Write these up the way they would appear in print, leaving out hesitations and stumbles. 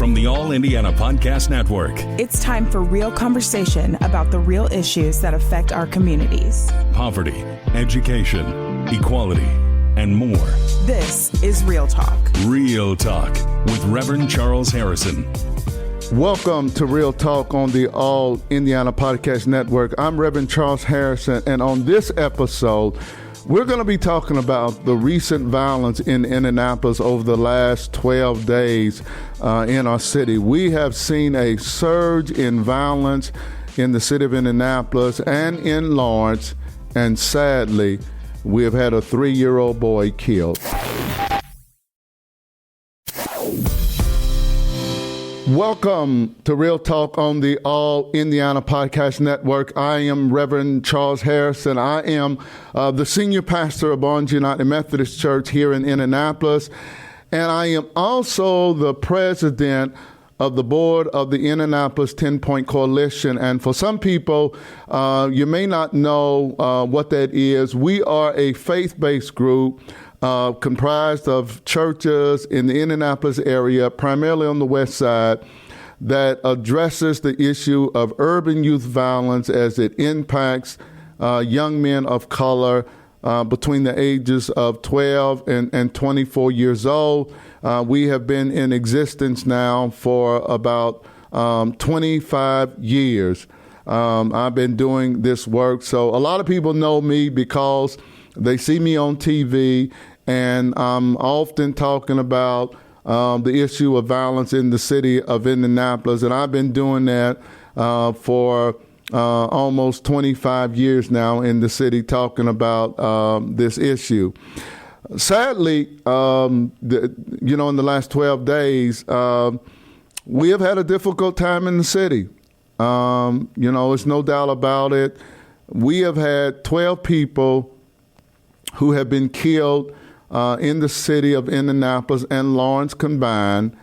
from the All Indiana Podcast Network. It's time for real conversation about the real issues that affect our communities. Poverty, education, equality, and more. This is Real Talk. Real Talk with Rev Charles Harrison. Welcome to Real Talk on the All Indiana Podcast Network. I'm Rev Charles Harrison, and on this episode, we're going to be talking about the recent violence in Indianapolis over the last 12 days in our city. We have seen a surge in violence in the city of Indianapolis and in Lawrence, and sadly, we have had a 3-year-old boy killed. Welcome to Real Talk on the All Indiana Podcast Network. I am Reverend Charles Harrison. I am the senior pastor of Barnes United Methodist Church here in Indianapolis, and I am also the president of the board of the Indianapolis 10-Point Coalition. And for some people, you may not know what that is. We are a faith-based group comprised of churches in the Indianapolis area, primarily on the west side, that addresses the issue of urban youth violence as it impacts young men of color between the ages of 12 and 24 years old. We have been in existence now for about 25 years. I've been doing this work. So a lot of people know me because they see me on TV, and I'm often talking about the issue of violence in the city of Indianapolis. And I've been doing that for almost 25 years now in the city, talking about this issue. Sadly, in the last 12 days, we have had a difficult time in the city. It's no doubt about it. We have had 12 people who have been killed in the city of Indianapolis and Lawrence combined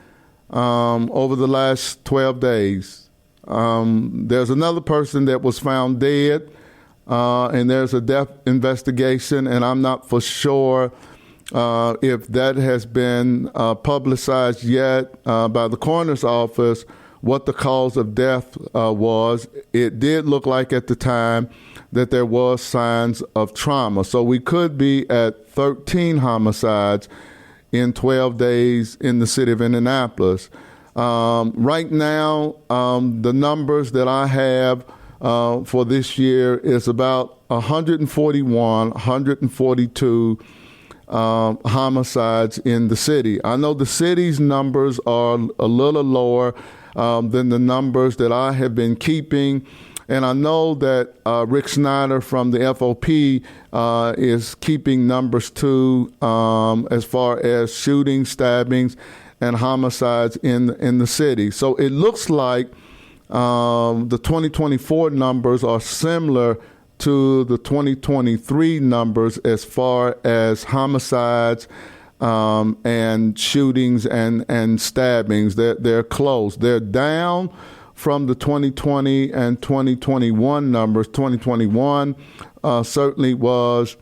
over the last 12 days. There's another person that was found dead, and there's a death investigation, and I'm not for sure if that has been publicized yet by the coroner's office, what the cause of death was. It did look like at the time that there was signs of trauma. So we could be at 13 homicides in 12 days in the city of Indianapolis. Right now, the numbers that I have for this year is about 142 homicides in the city. I know the city's numbers are a little lower than the numbers that I have been keeping. And I know that Rick Snyder from the FOP is keeping numbers too, as far as shootings, stabbings, and homicides in the city. So it looks like the 2024 numbers are similar to the 2023 numbers as far as homicides and shootings and stabbings. They're close. They're down from the 2020 and 2021 numbers. 2021 certainly was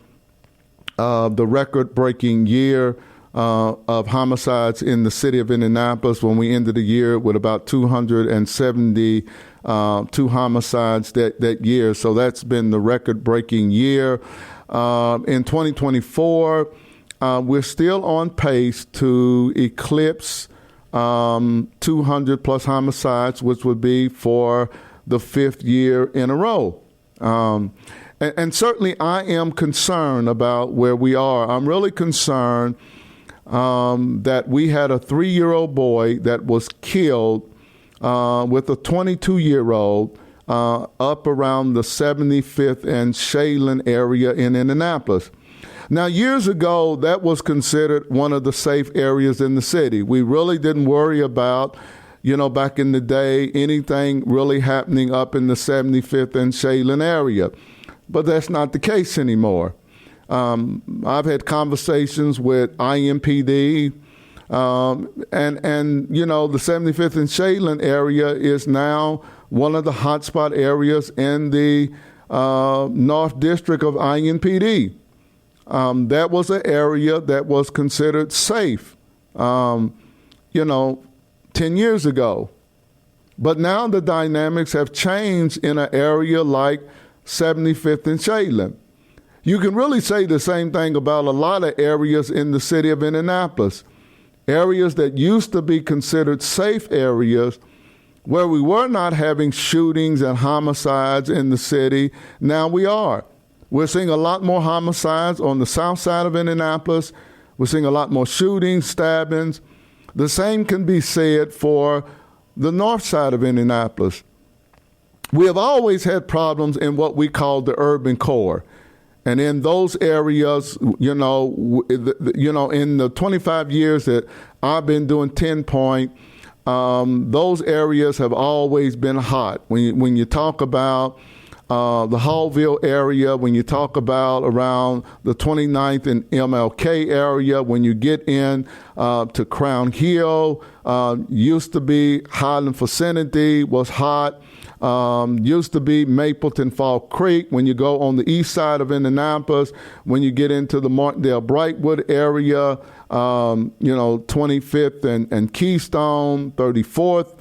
the record-breaking year of homicides in the city of Indianapolis, when we ended the year with about 272 homicides that year. So that's been the record-breaking year. In 2024, we're still on pace to eclipse 200 plus homicides, which would be for the 5th year in a row. And certainly I am concerned about where we are. I'm really concerned that we had a 3-year-old boy that was killed with a 22-year-old up around the 75th and Shaylin area in Indianapolis. Now, years ago, that was considered one of the safe areas in the city. We really didn't worry about, back in the day, anything really happening up in the 75th and Shaylin area. But that's not the case anymore. I've had conversations with IMPD, and the 75th and Shaylin area is now one of the hotspot areas in the North District of IMPD. That was an area that was considered safe, 10 10 years ago. But now the dynamics have changed in an area like 75th and Shadeland. You can really say the same thing about a lot of areas in the city of Indianapolis. Areas that used to be considered safe areas where we were not having shootings and homicides in the city, now we are. We're seeing a lot more homicides on the south side of Indianapolis. We're seeing a lot more shootings, stabbings. The same can be said for the north side of Indianapolis. We have always had problems in what we call the urban core. And in those areas, in the 25 years that I've been doing 10 Point, those areas have always been hot. When you talk about the Hallville area, when you talk about around the 29th and MLK area, when you get in to Crown Hill, used to be Highland Vicinity was hot. Used to be Mapleton Fall Creek. When you go on the east side of Indianapolis, when you get into the Martindale Brightwood area, 25th and Keystone, 34th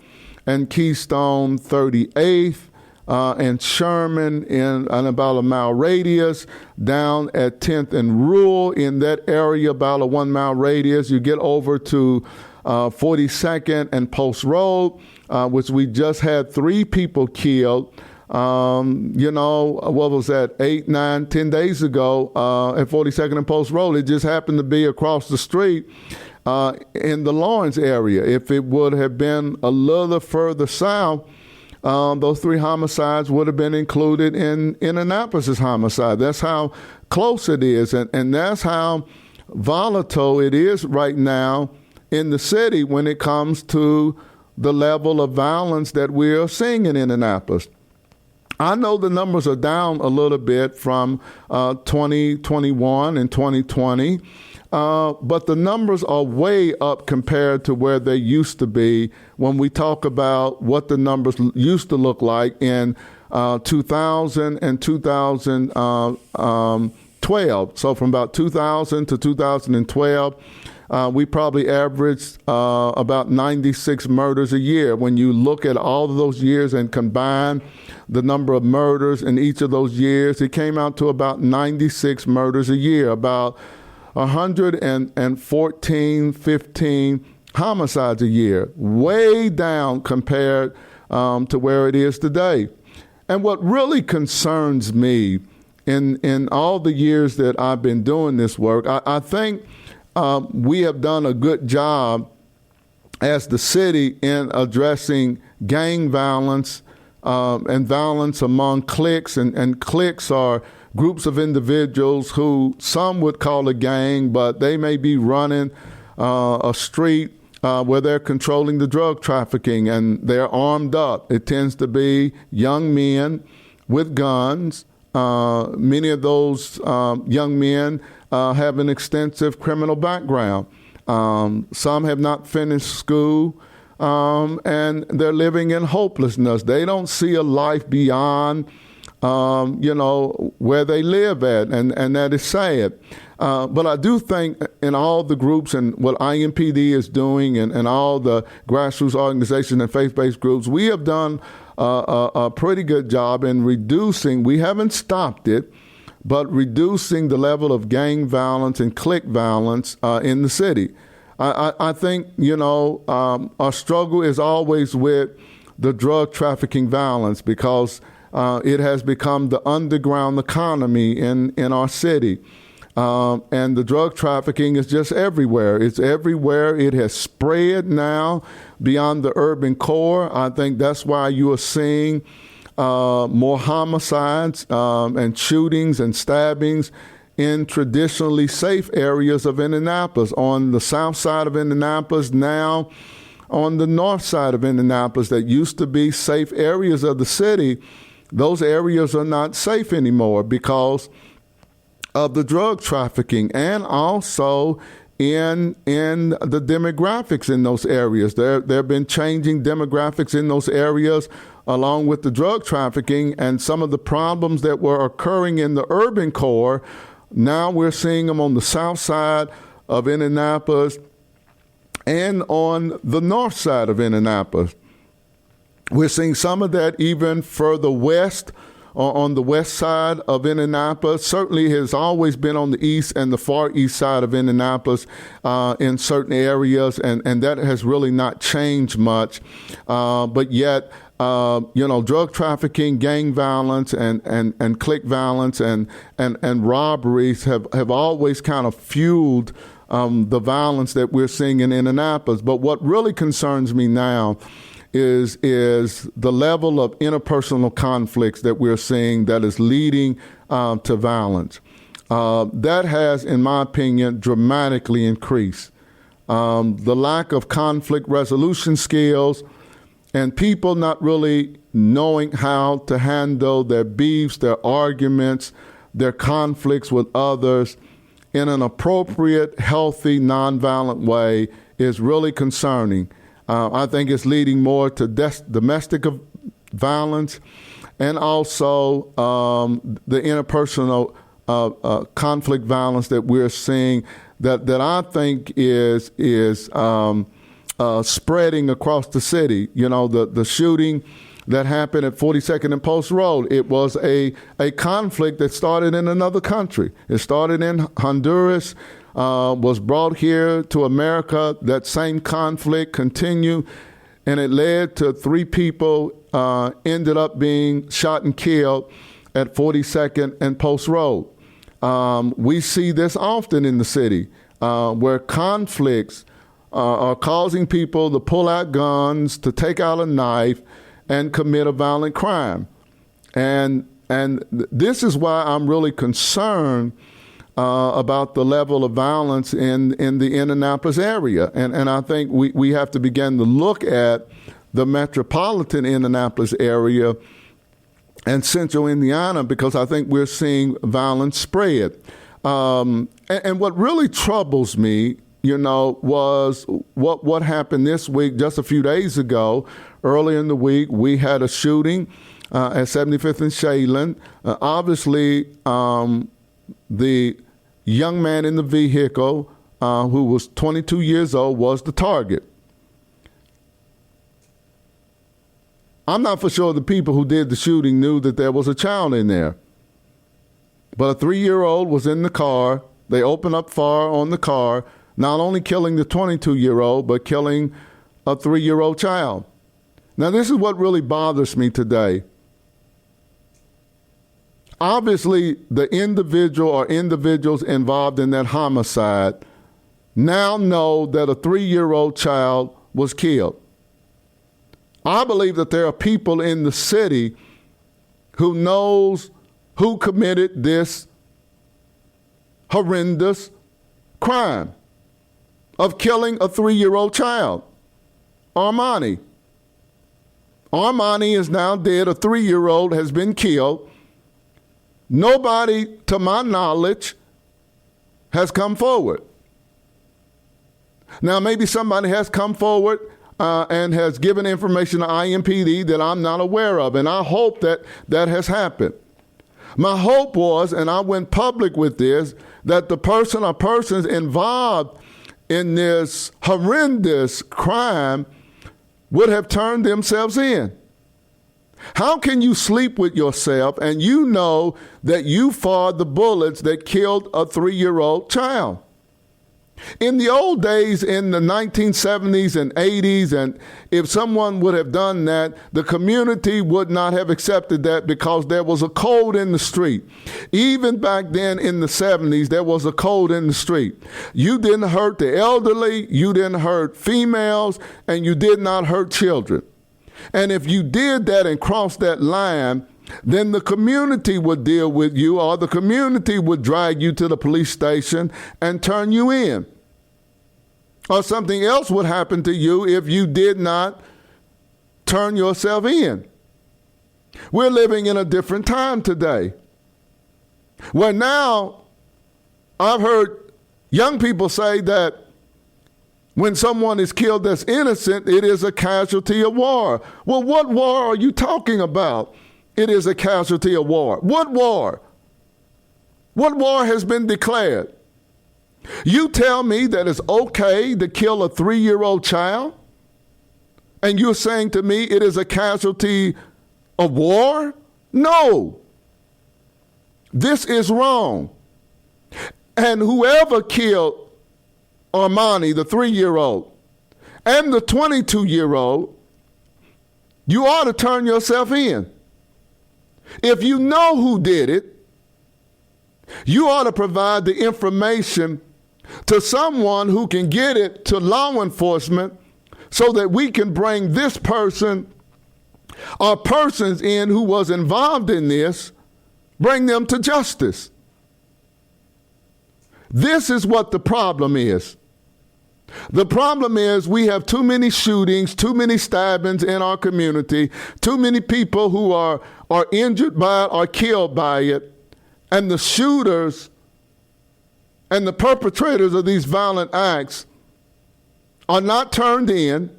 and Keystone, 38th. And Sherman in about a mile radius, down at 10th and Rural in that area, about a 1 mile radius. You get over to 42nd and Post Road, which we just had 3 people killed. What was that, 8, 9, 10 days ago at 42nd and Post Road. It just happened to be across the street in the Lawrence area. If it would have been a little further south, those 3 homicides would have been included in Indianapolis' homicide. That's how close it is, and that's how volatile it is right now in the city when it comes to the level of violence that we are seeing in Indianapolis. I know the numbers are down a little bit from 2021 and 2020, but the numbers are way up compared to where they used to be when we talk about what the numbers used to look like in 2000 and 2012. So from about 2000 to 2012, we probably averaged about 96 murders a year. When you look at all of those years and combine the number of murders in each of those years, it came out to about 96 murders a year, about 114, 15 homicides a year, way down compared to where it is today. And what really concerns me in all the years that I've been doing this work, I think we have done a good job as the city in addressing gang violence and violence among cliques. And cliques are groups of individuals who some would call a gang, but they may be running a street where they're controlling the drug trafficking and they're armed up. It tends to be young men with guns. Many of those young men have an extensive criminal background. Some have not finished school, and they're living in hopelessness. They don't see a life beyond, where they live at, and that is sad. But I do think in all the groups and what IMPD is doing and all the grassroots organizations and faith-based groups, we have done a pretty good job in reducing, we haven't stopped it, but reducing the level of gang violence and clique violence in the city. I think, our struggle is always with the drug trafficking violence because it has become the underground economy in our city. And the drug trafficking is just everywhere. It's everywhere. It has spread now beyond the urban core. I think that's why you are seeing more homicides and shootings and stabbings in traditionally safe areas of Indianapolis, on the south side of Indianapolis, now on the north side of Indianapolis that used to be safe areas of the city. Those areas are not safe anymore because of the drug trafficking and also in the demographics in those areas. There have been changing demographics in those areas along with the drug trafficking and some of the problems that were occurring in the urban core. Now we're seeing them on the south side of Indianapolis and on the north side of Indianapolis. We're seeing some of that even further west, on the west side of Indianapolis. Certainly has always been on the east and the far east side of Indianapolis in certain areas, and that has really not changed much. But yet, drug trafficking, gang violence, and clique violence and robberies have always kind of fueled the violence that we're seeing in Indianapolis. But what really concerns me now is the level of interpersonal conflicts that we're seeing that is leading to violence. That has, in my opinion, dramatically increased. The lack of conflict resolution skills and people not really knowing how to handle their beefs, their arguments, their conflicts with others in an appropriate, healthy, nonviolent way is really concerning. I think it's leading more to domestic violence and also the interpersonal conflict violence that we're seeing that I think is spreading across the city. The shooting that happened at 42nd and Post Road, it was a conflict that started in another country. It started in Honduras, was brought here to America. That same conflict continued, and it led to 3 people ended up being shot and killed at 42nd and Post Road. We see this often in the city, where conflicts are causing people to pull out guns, to take out a knife, and commit a violent crime. And this is why I'm really concerned about the level of violence in the Indianapolis area. And I think we have to begin to look at the metropolitan Indianapolis area and central Indiana, because I think we're seeing violence spread. And what really troubles me, was what happened this week. Just a few days ago, earlier in the week, we had a shooting at 75th and Shadeland. Obviously, the young man in the vehicle, who was 22 years old, was the target. I'm not for sure the people who did the shooting knew that there was a child in there. But a 3-year-old was in the car. They opened up fire on the car, not only killing the 22-year-old, but killing a 3-year-old child. Now, this is what really bothers me today. Obviously, the individual or individuals involved in that homicide now know that a 3-year-old child was killed. I believe that there are people in the city who knows who committed this horrendous crime of killing a 3-year-old child. Armani is now dead. A 3-year-old has been killed. Nobody, to my knowledge, has come forward. Now, maybe somebody has come forward and has given information to IMPD that I'm not aware of, and I hope that has happened. My hope was, and I went public with this, that the person or persons involved in this horrendous crime would have turned themselves in. How can you sleep with yourself and you know that you fired the bullets that killed a 3-year-old child? In the old days, in the 1970s and 80s, and if someone would have done that, the community would not have accepted that because there was a code in the street. Even back then in the 70s, there was a code in the street. You didn't hurt the elderly, you didn't hurt females, and you did not hurt children. And if you did that and crossed that line, then the community would deal with you, or the community would drag you to the police station and turn you in. Or something else would happen to you if you did not turn yourself in. We're living in a different time today, where now I've heard young people say that when someone is killed that's innocent, it is a casualty of war. Well, what war are you talking about? It is a casualty of war. What war? What war has been declared? You tell me that it's okay to kill a 3-year-old child? And you're saying to me it is a casualty of war? No. This is wrong. And whoever killed Armani, the 3-year-old, and the 22-year-old, you ought to turn yourself in. If you know who did it, you ought to provide the information to someone who can get it to law enforcement so that we can bring this person or persons in who was involved in this, bring them to justice. This is what the problem is. The problem is we have too many shootings, too many stabbings in our community, too many people who are injured by it or killed by it, and the shooters and the perpetrators of these violent acts are not turned in,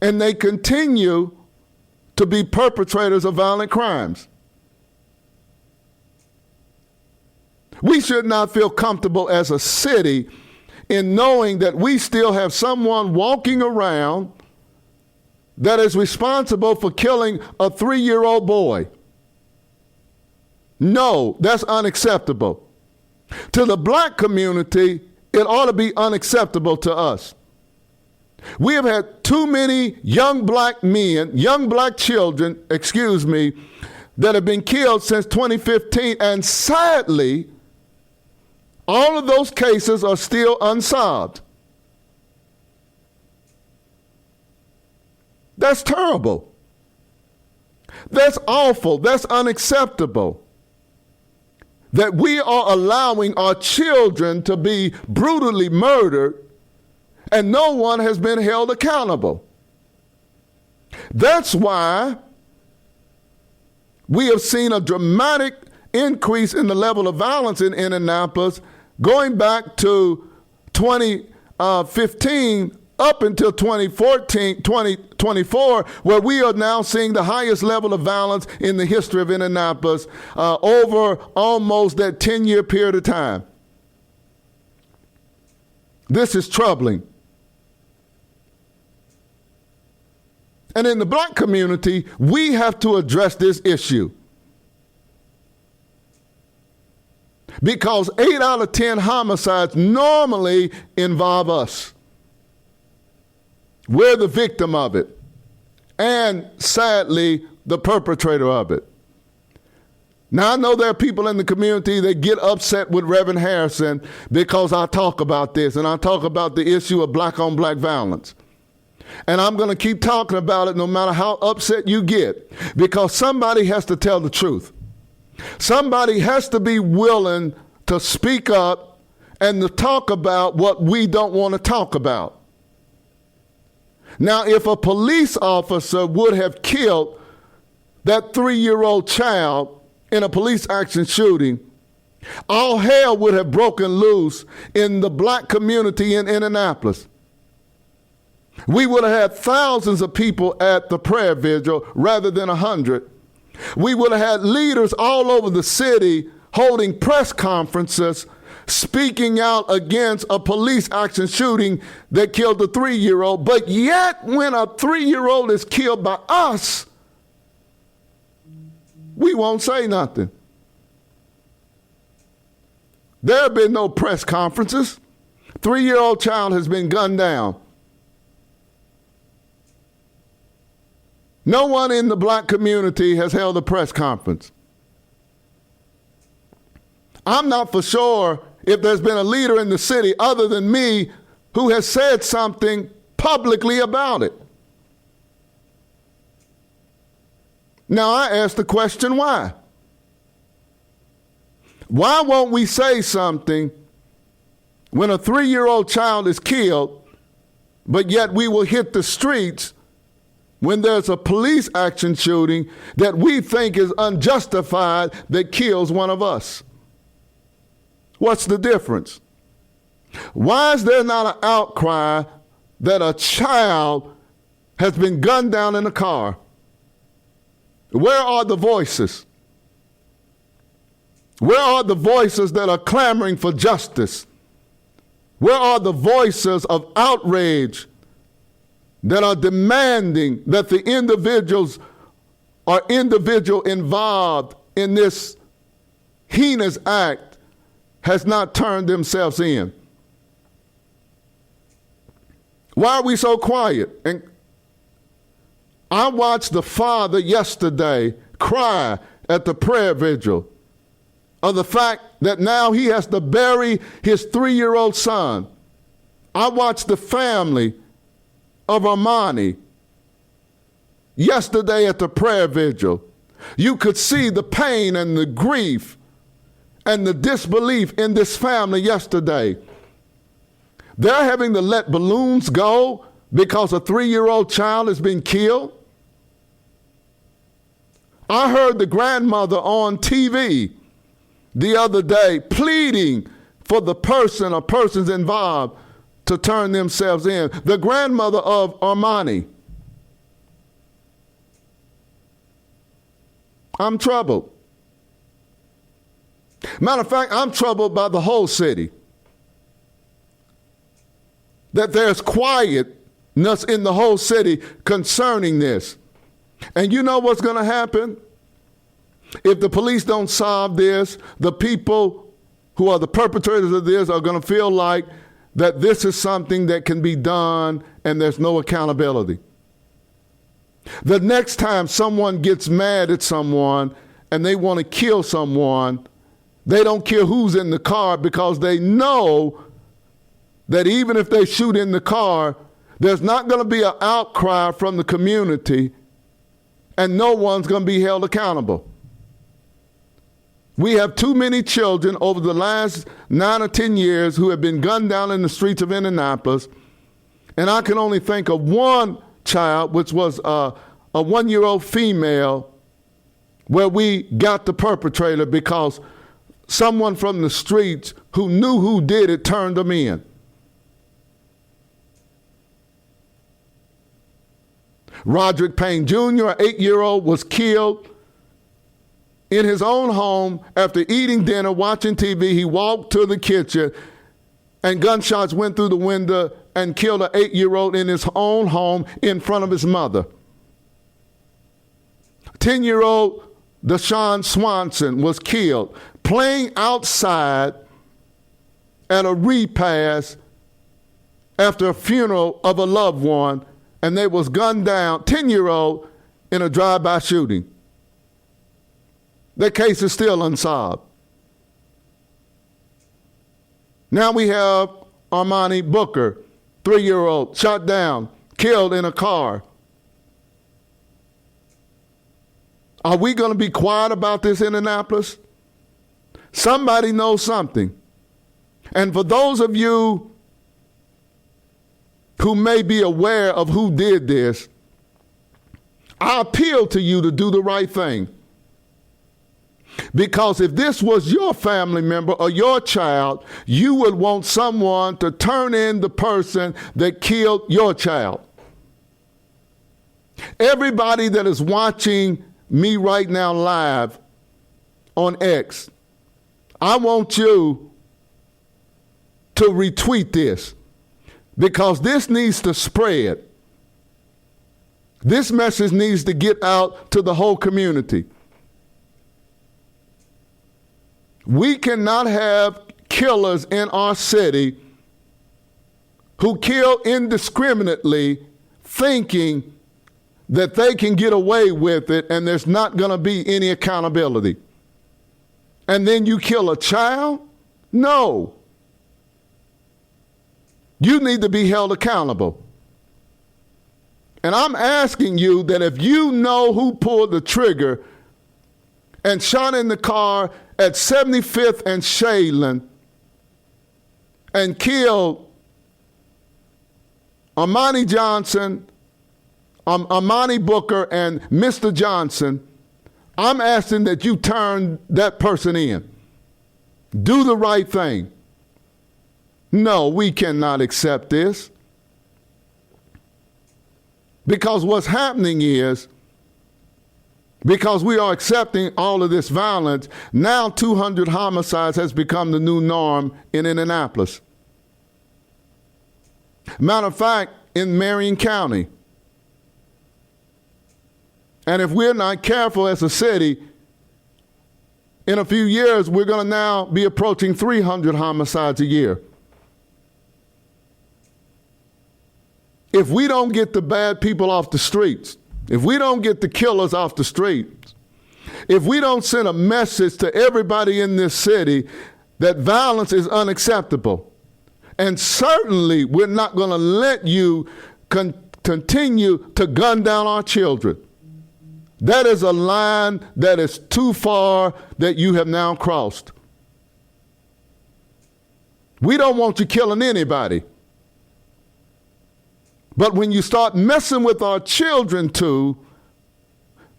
and they continue to be perpetrators of violent crimes. We should not feel comfortable as a city in knowing that we still have someone walking around that is responsible for killing a 3-year-old boy. No, that's unacceptable. To the black community, it ought to be unacceptable to us. We have had too many young black men, young black children, that have been killed since 2015, and sadly, all of those cases are still unsolved. That's terrible. That's awful. That's unacceptable. That we are allowing our children to be brutally murdered and no one has been held accountable. That's why we have seen a dramatic increase in the level of violence in Indianapolis going back to 2015 up until 2024, where we are now seeing the highest level of violence in the history of Indianapolis over almost that 10-year period of time. This is troubling. And in the black community, we have to address this issue. Because 8 out of 10 homicides normally involve us. We're the victim of it. And sadly, the perpetrator of it. Now, I know there are people in the community that get upset with Rev Harrison because I talk about this and I talk about the issue of black on black violence. And I'm going to keep talking about it no matter how upset you get, because somebody has to tell the truth. Somebody has to be willing to speak up and to talk about what we don't want to talk about. Now, if a police officer would have killed that 3-year-old child in a police action shooting, all hell would have broken loose in the black community in Indianapolis. We would have had thousands of people at the prayer vigil rather than 100. We would have had leaders all over the city holding press conferences speaking out against a police action shooting that killed a 3-year-old. But yet, when a 3-year-old is killed by us, we won't say nothing. There have been no press conferences. 3-year-old child has been gunned down. No one in the black community has held a press conference. I'm not for sure if there's been a leader in the city other than me who has said something publicly about it. Now, I ask the question, why? Why won't we say something when a 3-year-old child is killed, but yet we will hit the streets when there's a police action shooting that we think is unjustified that kills one of us? What's the difference? Why is there not an outcry that a child has been gunned down in a car? Where are the voices? Where are the voices that are clamoring for justice? Where are the voices of outrage that are demanding that the individual involved in this heinous act has not turned themselves in? Why are we so quiet? And I watched the father yesterday cry at the prayer vigil of the fact that now he has to bury his 3-year-old son. I watched the family of Armani yesterday at the prayer vigil. You could see the pain and the grief and the disbelief in this family yesterday. They're having to let balloons go because a 3-year-old child has been killed. I heard the grandmother on TV the other day pleading for the person or persons involved to turn themselves in. The grandmother of Armani. I'm troubled. Matter of fact, I'm troubled by the whole city. That there's quietness in the whole city concerning this. And you know what's going to happen? If the police don't solve this, the people who are the perpetrators of this are going to feel like that this is something that can be done and there's no accountability. The next time someone gets mad at someone and they want to kill someone, they don't care who's in the car because they know that even if they shoot in the car, there's not going to be an outcry from the community and no one's going to be held accountable. We have too many children over the last 9 or 10 years who have been gunned down in the streets of Indianapolis, and I can only think of one child, which was a 1-year-old female, where we got the perpetrator because someone from the streets who knew who did it turned them in. Roderick Payne Jr., an 8-year-old, was killed in his own home after eating dinner, watching TV. He walked to the kitchen and gunshots went through the window and killed an 8-year-old in his own home in front of his mother. 10-year-old Deshaun Swanson was killed playing outside at a repast after a funeral of a loved one, and they was gunned down, 10-year-old, in a drive-by shooting. That case is still unsolved. Now we have Armani Booker, 3-year-old, shot down, killed in a car. Are we going to be quiet about this, Indianapolis? Somebody knows something. And for those of you who may be aware of who did this, I appeal to you to do the right thing. Because if this was your family member or your child, you would want someone to turn in the person that killed your child. Everybody that is watching me right now live on X, I want you to retweet this because this needs to spread. This message needs to get out to the whole community. We cannot have killers in our city who kill indiscriminately thinking that they can get away with it and there's not going to be any accountability. And then you kill a child? No. You need to be held accountable. And I'm asking you that if you know who pulled the trigger and shot in the car at 75th and Shaylin and killed Armani Johnson, Armani Booker, and Mr. Johnson, I'm asking that you turn that person in. Do the right thing. No, we cannot accept this. Because what's happening is, because we are accepting all of this violence, now 200 homicides has become the new norm in Indianapolis. Matter of fact, in Marion County. And if we're not careful as a city, in a few years, we're going to now be approaching 300 homicides a year. If we don't get the bad people off the streets, if we don't get the killers off the streets, if we don't send a message to everybody in this city that violence is unacceptable, and certainly we're not going to let you continue to gun down our children. That is a line that is too far that you have now crossed. We don't want you killing anybody. But when you start messing with our children too,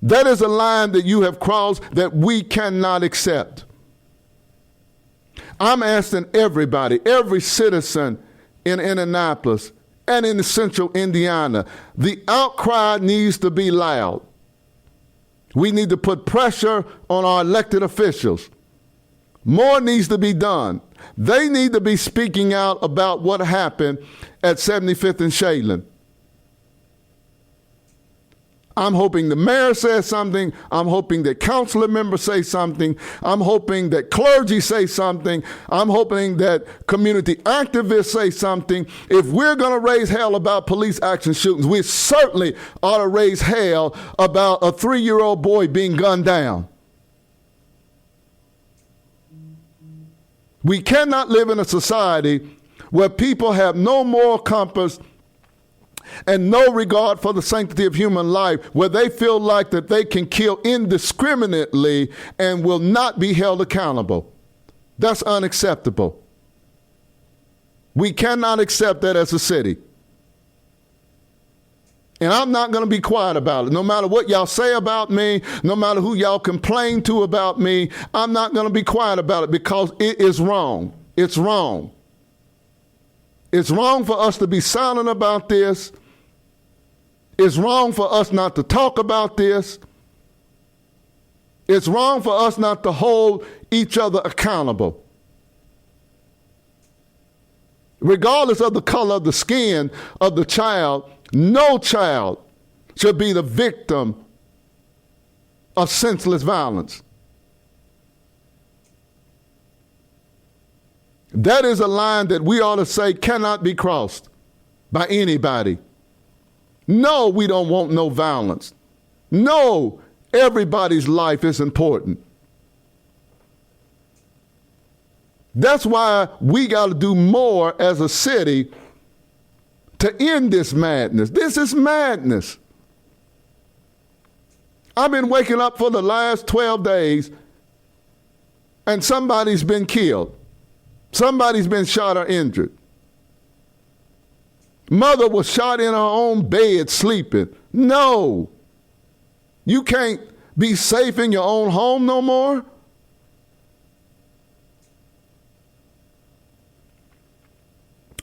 that is a line that you have crossed that we cannot accept. I'm asking everybody, every citizen in Indianapolis and in central Indiana, the outcry needs to be loud. We need to put pressure on our elected officials. More needs to be done. They need to be speaking out about what happened at 75th and Shadeland. I'm hoping the mayor says something. I'm hoping that council members say something. I'm hoping that clergy say something. I'm hoping that community activists say something. If we're going to raise hell about police action shootings, we certainly ought to raise hell about a 3-year-old boy being gunned down. We cannot live in a society where people have no moral compass and no regard for the sanctity of human life, where they feel like that they can kill indiscriminately and will not be held accountable. That's unacceptable. We cannot accept that as a city. And I'm not going to be quiet about it. No matter what y'all say about me, no matter who y'all complain to about me, I'm not going to be quiet about it because it is wrong. It's wrong. It's wrong for us to be silent about this. It's wrong for us not to talk about this. It's wrong for us not to hold each other accountable. Regardless of the color of the skin of the child, no child should be the victim of senseless violence. That is a line that we ought to say cannot be crossed by anybody. No, we don't want no violence. No, everybody's life is important. That's why we got to do more as a city to end this madness. This is madness. I've been waking up for the last 12 days and somebody's been killed. Somebody's been shot or injured. Mother was shot in her own bed sleeping. No. You can't be safe in your own home no more.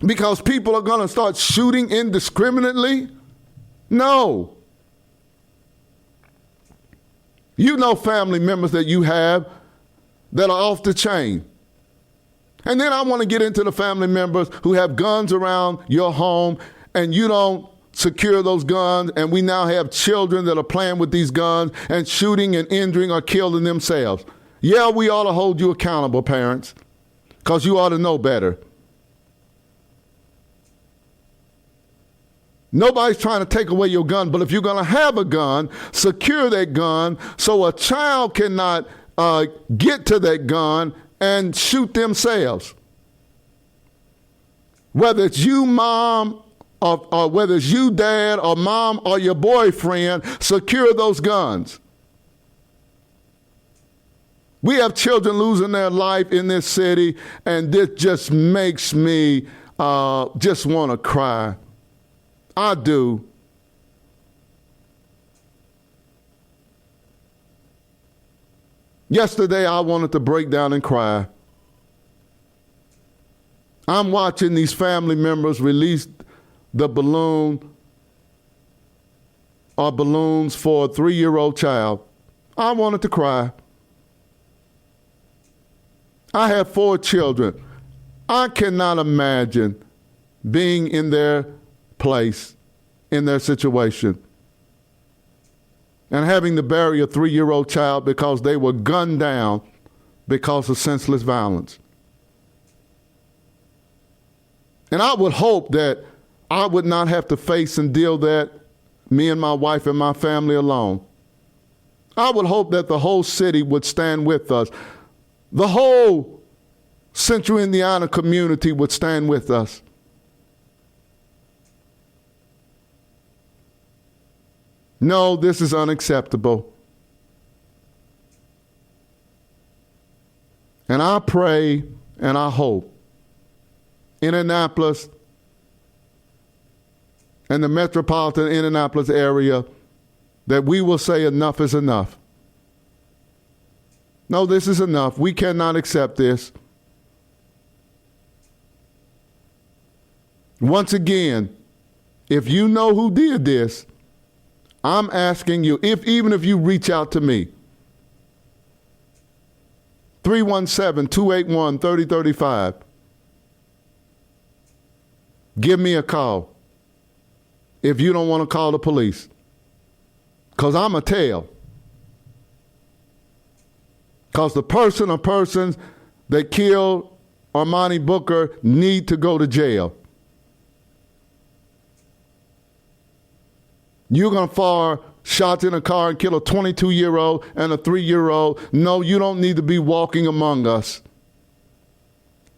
Because people are going to start shooting indiscriminately? No. You know family members that you have that are off the chain. And then I want to get into the family members who have guns around your home and you don't secure those guns, and we now have children that are playing with these guns and shooting and injuring or killing themselves. Yeah, we ought to hold you accountable, parents, because you ought to know better. Nobody's trying to take away your gun, but if you're going to have a gun, secure that gun so a child cannot get to that gun and shoot themselves. Whether it's you, mom, or whether it's you, dad, or mom, or your boyfriend, secure those guns. We have children losing their life in this city, and this just makes me just want to cry. I do. Yesterday, I wanted to break down and cry. I'm watching these family members release the balloon or balloons for a 3-year-old child. I wanted to cry. I have 4 children. I cannot imagine being in their place, in their situation, and having to bury a 3-year-old child because they were gunned down because of senseless violence. And I would hope that I would not have to face and deal that, me and my wife and my family alone. I would hope that the whole city would stand with us. The whole Central Indiana community would stand with us. No, this is unacceptable. And I pray and I hope Indianapolis and the metropolitan Indianapolis area that we will say enough is enough. No, this is enough. We cannot accept this. Once again, if you know who did this, I'm asking you, even if you reach out to me, 317-281-3035. Give me a call if you don't want to call the police, because I'm a tell. Because the person or persons that killed Armani Booker need to go to jail. You're going to fire shots in a car and kill a 22-year-old and a 3-year-old. No, you don't need to be walking among us.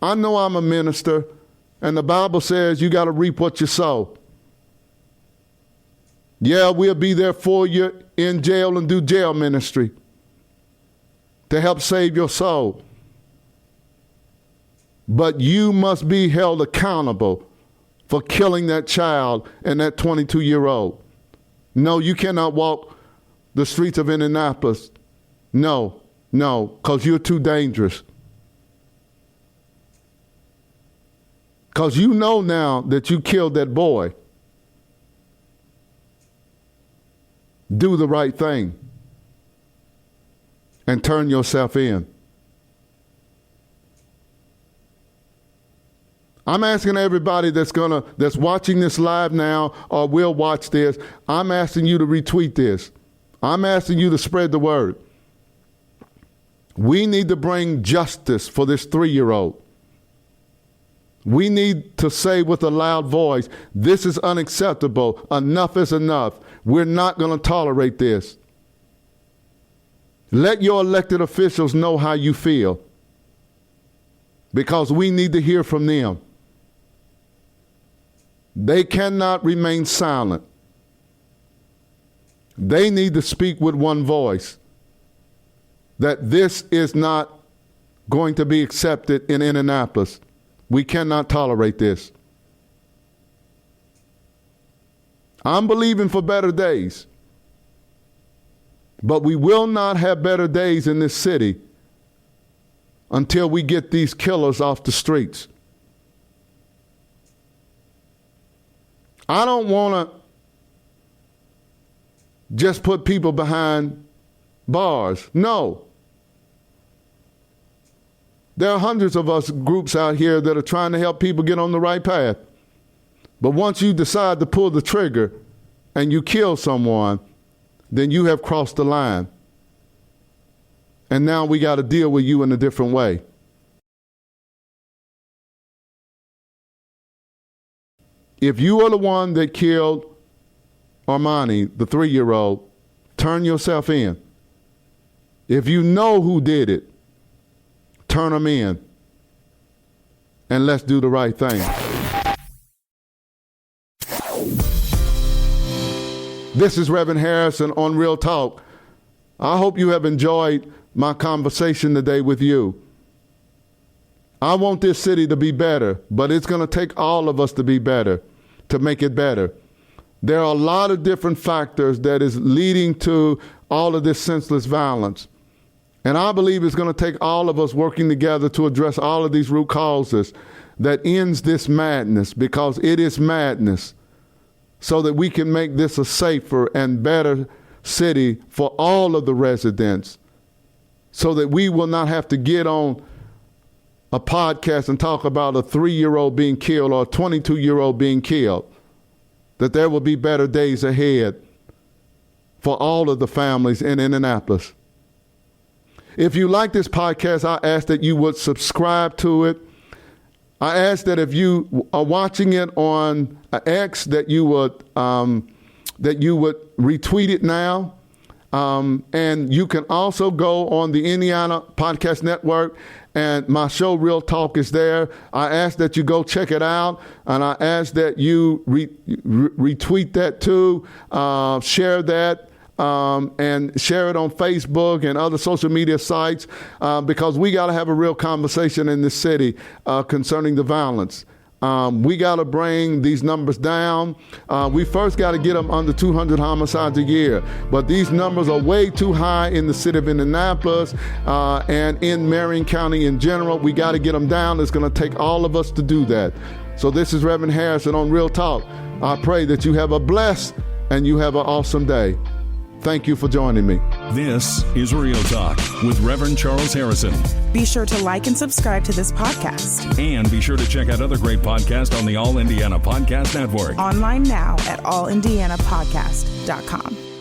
I know I'm a minister, and the Bible says you got to reap what you sow. Yeah, we'll be there for you in jail and do jail ministry to help save your soul. But you must be held accountable for killing that child and that 22-year-old. No, you cannot walk the streets of Indianapolis. No, because you're too dangerous. Because you know now that you killed that boy. Do the right thing and turn yourself in. I'm asking everybody that's watching this live now or will watch this, I'm asking you to retweet this. I'm asking you to spread the word. We need to bring justice for this 3-year-old. We need to say with a loud voice, this is unacceptable. Enough is enough. We're not going to tolerate this. Let your elected officials know how you feel, because we need to hear from them. They cannot remain silent. They need to speak with one voice that this is not going to be accepted in Indianapolis. We cannot tolerate this. I'm believing for better days, but we will not have better days in this city until we get these killers off the streets. I don't want to just put people behind bars. No. There are hundreds of us groups out here that are trying to help people get on the right path. But once you decide to pull the trigger and you kill someone, then you have crossed the line. And now we got to deal with you in a different way. If you are the one that killed Armani, the 3-year-old, turn yourself in. If you know who did it, turn them in. And let's do the right thing. This is Rev Harrison on Real Talk. I hope you have enjoyed my conversation today with you. I want this city to be better, but it's going to take all of us to be better, to make it better. There are a lot of different factors that is leading to all of this senseless violence. And I believe it's going to take all of us working together to address all of these root causes that ends this madness, because it is madness, so that we can make this a safer and better city for all of the residents, so that we will not have to get on a podcast and talk about a 3-year-old being killed or a 22-year-old being killed, that there will be better days ahead for all of the families in Indianapolis. If you like this podcast, I ask that you would subscribe to it. I ask that if you are watching it on X, that you would retweet it now. And you can also go on the Indiana Podcast Network, and my show, Real Talk, is there. I ask that you go check it out, and I ask that you retweet that too, share that, and share it on Facebook and other social media sites, because we got to have a real conversation in this city concerning the violence. We got to bring these numbers down. We first got to get them under 200 homicides a year. But these numbers are way too high in the city of Indianapolis and in Marion County in general. We got to get them down. It's going to take all of us to do that. So this is Rev Harrison on Real Talk. I pray that you have a blessed and you have an awesome day. Thank you for joining me. This is Real Talk with Reverend Charles Harrison. Be sure to like and subscribe to this podcast. And be sure to check out other great podcasts on the All Indiana Podcast Network. Online now at allindianapodcast.com.